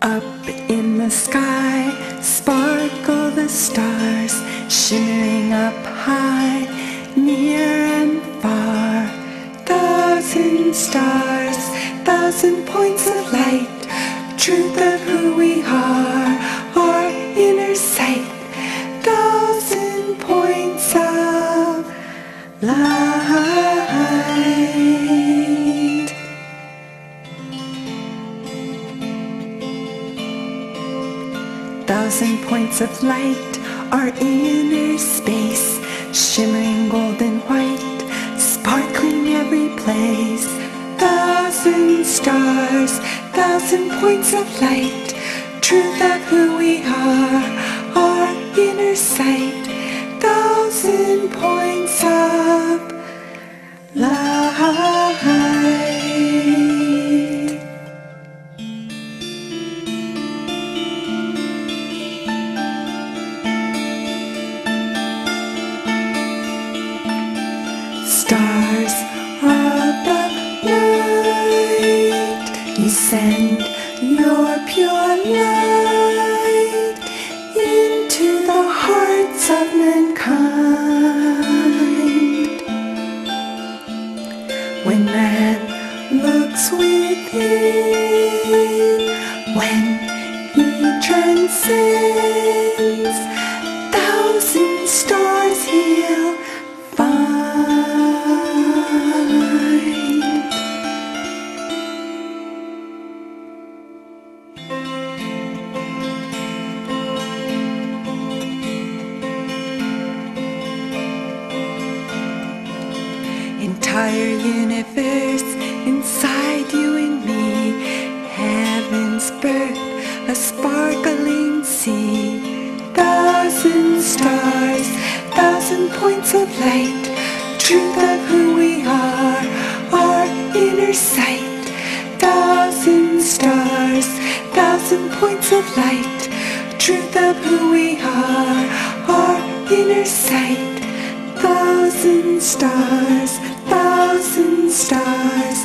Up in the sky, sparkle the stars, shimmering up high, near and far. Thousand stars, thousand points of light, truth of who we are, our inner sight. Thousand points of light. Thousand points of light, our inner space, shimmering golden white, sparkling every place. Thousand stars, thousand points of light, truth of who we are, our inner sight. Thousand points of light. Stars of the night, you send your pure light into the hearts of mankind. When man looks within, when he transcends, thousand stars he'll find. Entire universe inside you and me, heaven's birth, a sparkling sea. Thousand stars, thousand points of light, truth of who we are, our inner sight. Thousand stars, thousand points of light, truth of who we are, our inner sight. Thousand stars, thousand stars,